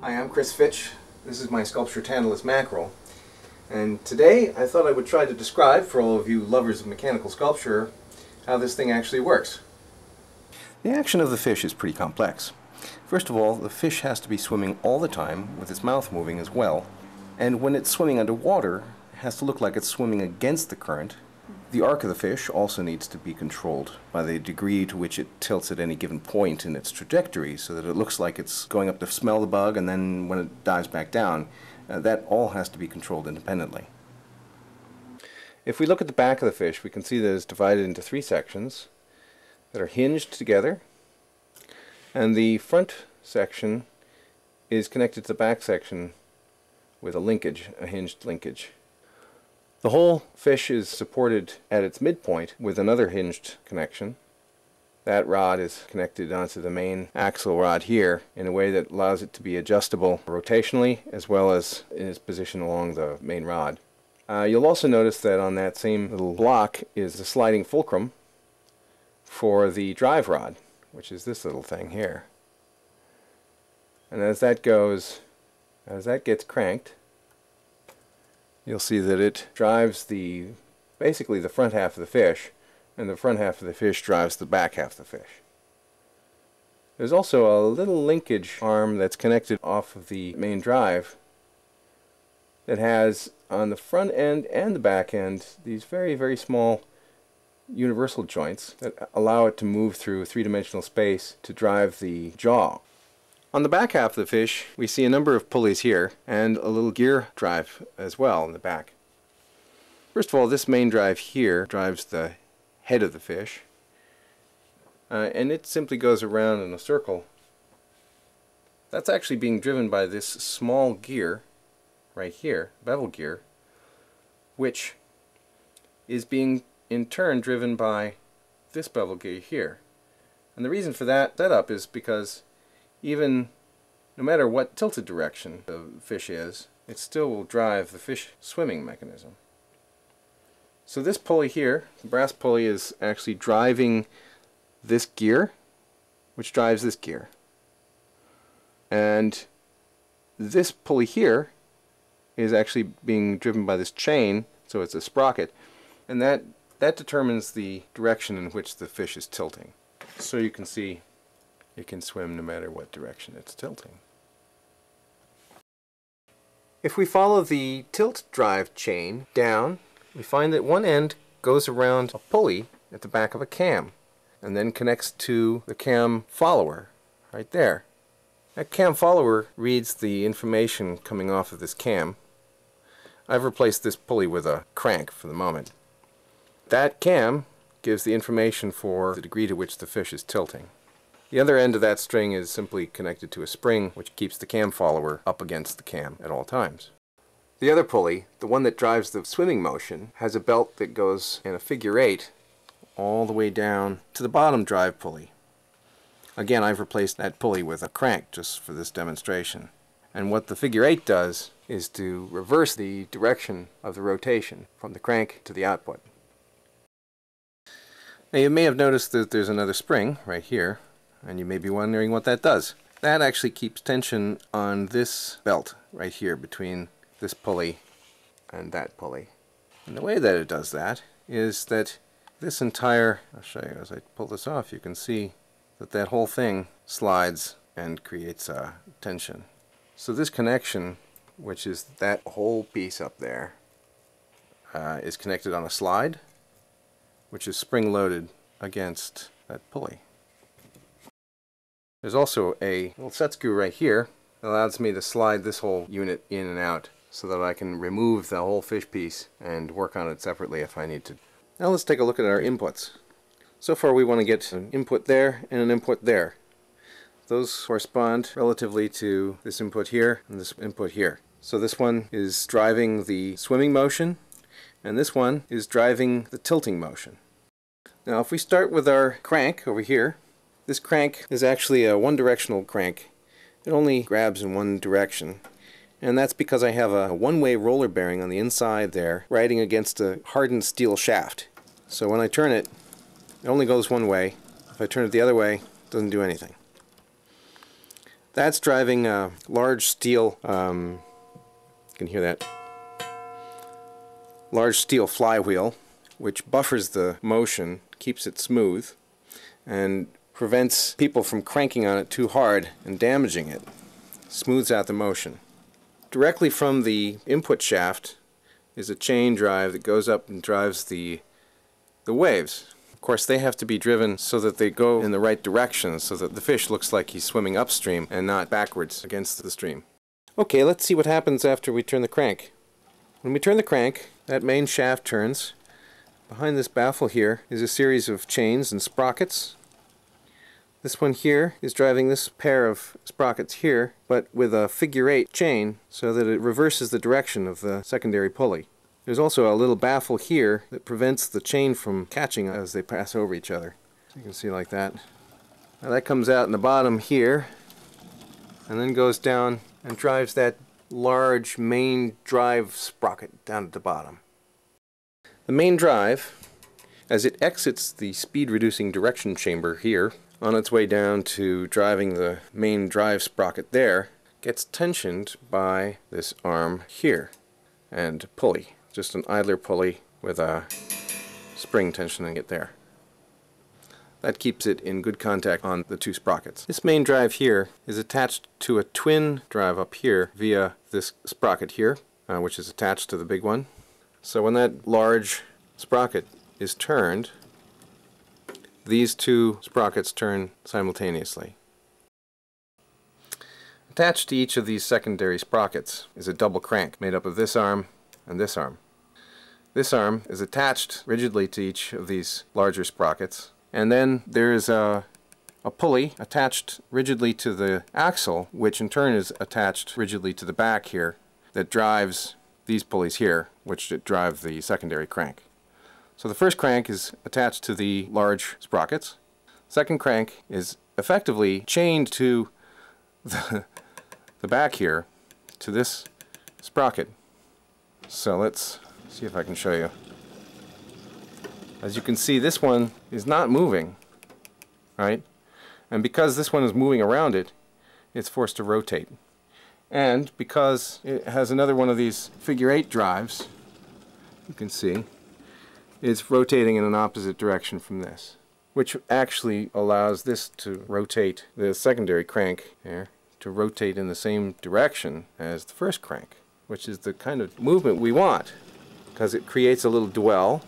Hi, I'm Chris Fitch. This is my sculpture Tantalus Mackerel. And today I thought I would try to describe, for all of you lovers of mechanical sculpture, how this thing actually works. The action of the fish is pretty complex. First of all, the fish has to be swimming all the time, with its mouth moving as well. And when it's swimming underwater, it has to look like it's swimming against the current. The arc of the fish also needs to be controlled by the degree to which it tilts at any given point in its trajectory, so that it looks like it's going up to smell the bug, and then when it dives back down, that all has to be controlled independently. If we look at the back of the fish, we can see that it's divided into three sections that are hinged together, and the front section is connected to the back section with a linkage, a hinged linkage. The whole fish is supported at its midpoint with another hinged connection. That rod is connected onto the main axle rod here in a way that allows it to be adjustable rotationally as well as in its position along the main rod. You'll also notice that on that same little block is the sliding fulcrum for the drive rod, which is this little thing here. And as that gets cranked, you'll see that it drives basically the front half of the fish, and the front half of the fish drives the back half of the fish. There's also a little linkage arm that's connected off of the main drive that has on the front end and the back end these very, very small universal joints that allow it to move through three-dimensional space to drive the jaw. On the back half of the fish, we see a number of pulleys here and a little gear drive as well in the back. First of all, this main drive here drives the head of the fish, and it simply goes around in a circle. That's actually being driven by this small gear right here, bevel gear, which is being in turn driven by this bevel gear here. And the reason for that setup is because even no matter what tilted direction the fish is, it still will drive the fish swimming mechanism. So this pulley here, the brass pulley, is actually driving this gear, which drives this gear. And this pulley here is actually being driven by this chain, so it's a sprocket, and that determines the direction in which the fish is tilting. So you can see it can swim no matter what direction it's tilting. If we follow the tilt drive chain down, we find that one end goes around a pulley at the back of a cam and then connects to the cam follower right there. That cam follower reads the information coming off of this cam. I've replaced this pulley with a crank for the moment. That cam gives the information for the degree to which the fish is tilting. The other end of that string is simply connected to a spring which keeps the cam follower up against the cam at all times. The other pulley, the one that drives the swimming motion, has a belt that goes in a figure 8 all the way down to the bottom drive pulley. Again, I've replaced that pulley with a crank just for this demonstration. And what the figure 8 does is to reverse the direction of the rotation from the crank to the output. Now you may have noticed that there's another spring right here, and you may be wondering what that does. That actually keeps tension on this belt right here between this pulley and that pulley. And the way that it does that is that this entire, I'll show you as I pull this off, you can see that that whole thing slides and creates tension. So this connection, which is that whole piece up there, is connected on a slide, which is spring-loaded against that pulley. There's also a little set screw right here that allows me to slide this whole unit in and out so that I can remove the whole fish piece and work on it separately if I need to. Now let's take a look at our inputs. So far we want to get an input there and an input there. Those correspond relatively to this input here and this input here. So this one is driving the swimming motion, and this one is driving the tilting motion. Now if we start with our crank over here, this crank is actually a one-directional crank. It only grabs in one direction, and that's because I have a one-way roller bearing on the inside there riding against a hardened steel shaft. So when I turn it, it only goes one way. If I turn it the other way, it doesn't do anything. That's driving a large steel, you can hear that, large steel flywheel, which buffers the motion, keeps it smooth, and prevents people from cranking on it too hard and damaging it. Smooths out the motion. Directly from the input shaft is a chain drive that goes up and drives the waves. Of course, they have to be driven so that they go in the right direction, so that the fish looks like he's swimming upstream and not backwards against the stream. Okay, let's see what happens after we turn the crank. When we turn the crank, that main shaft turns. Behind this baffle here is a series of chains and sprockets. This one here is driving this pair of sprockets here, but with a figure-8 chain so that it reverses the direction of the secondary pulley. There's also a little baffle here that prevents the chain from catching as they pass over each other. So you can see like that. Now that comes out in the bottom here and then goes down and drives that large main drive sprocket down at the bottom. The main drive, as it exits the speed-reducing direction chamber here, on its way down to driving the main drive sprocket there, gets tensioned by this arm here and pulley. Just an idler pulley with a spring tensioning it there. That keeps it in good contact on the two sprockets. This main drive here is attached to a twin drive up here via this sprocket here, which is attached to the big one. So when that large sprocket is turned, these two sprockets turn simultaneously. Attached to each of these secondary sprockets is a double crank made up of this arm and this arm. This arm is attached rigidly to each of these larger sprockets, and then there is a pulley attached rigidly to the axle, which in turn is attached rigidly to the back here, that drives these pulleys here, which drive the secondary crank. So the first crank is attached to the large sprockets. Second crank is effectively chained to the back here, to this sprocket. So let's see if I can show you. As you can see, this one is not moving, right? And because this one is moving around it, it's forced to rotate. And because it has another one of these figure-8 drives, you can see, it's rotating in an opposite direction from this, which actually allows this to rotate, the secondary crank here, to rotate in the same direction as the first crank, which is the kind of movement we want, because it creates a little dwell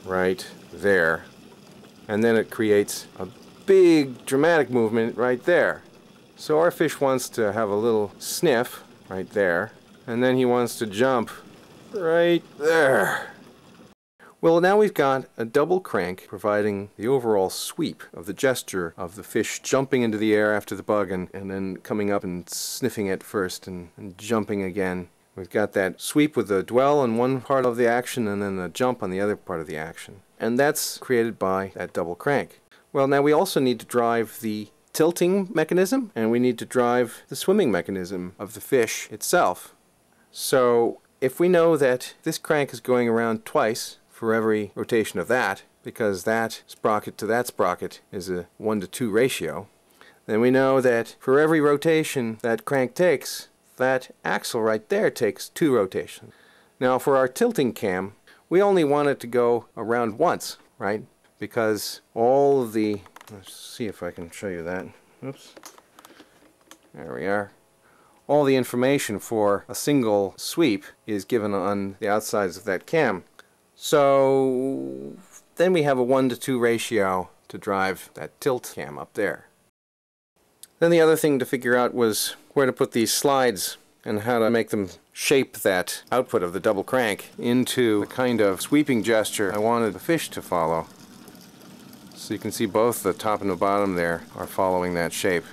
right there, and then it creates a big dramatic movement right there. So our fish wants to have a little sniff right there, and then he wants to jump right there. Well, now we've got a double crank providing the overall sweep of the gesture of the fish jumping into the air after the bug and then coming up and sniffing it first and jumping again. We've got that sweep with the dwell on one part of the action and then the jump on the other part of the action. And that's created by that double crank. Well, now we also need to drive the tilting mechanism, and we need to drive the swimming mechanism of the fish itself. So if we know that this crank is going around twice for every rotation of that, because that sprocket to that sprocket is a 1:2 ratio, then we know that for every rotation that crank takes, that axle right there takes 2 rotations. Now for our tilting cam, we only want it to go around once, right? Because all of the, let's see if I can show you that. Oops. There we are. All the information for a single sweep is given on the outsides of that cam. So then we have a 1:2 ratio to drive that tilt cam up there. Then the other thing to figure out was where to put these slides and how to make them shape that output of the double crank into the kind of sweeping gesture I wanted the fish to follow. So you can see both the top and the bottom there are following that shape.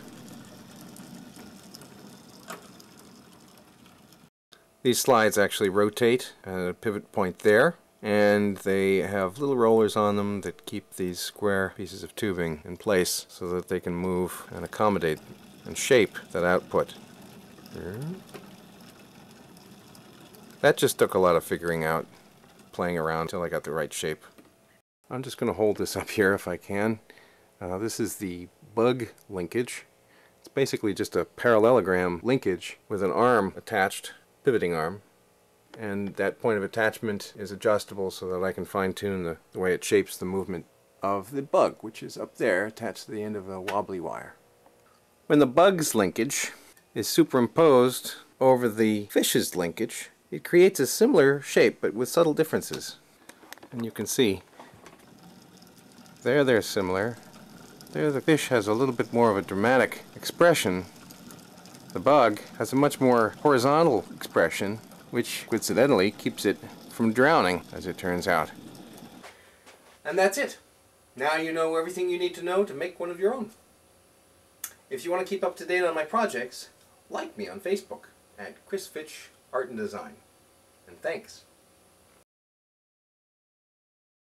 These slides actually rotate at a pivot point there, and they have little rollers on them that keep these square pieces of tubing in place so that they can move and accommodate and shape that output. That just took a lot of figuring out, playing around until I got the right shape. I'm just going to hold this up here if I can. This is the bug linkage. It's basically just a parallelogram linkage with an arm attached, pivoting arm, and that point of attachment is adjustable so that I can fine-tune the way it shapes the movement of the bug, which is up there attached to the end of a wobbly wire. When the bug's linkage is superimposed over the fish's linkage, it creates a similar shape but with subtle differences. And you can see there they're similar. There the fish has a little bit more of a dramatic expression. The bug has a much more horizontal expression, which coincidentally keeps it from drowning, as it turns out. And that's it. Now you know everything you need to know to make one of your own. If you want to keep up to date on my projects, like me on Facebook at Chris Fitch Art and Design. And thanks.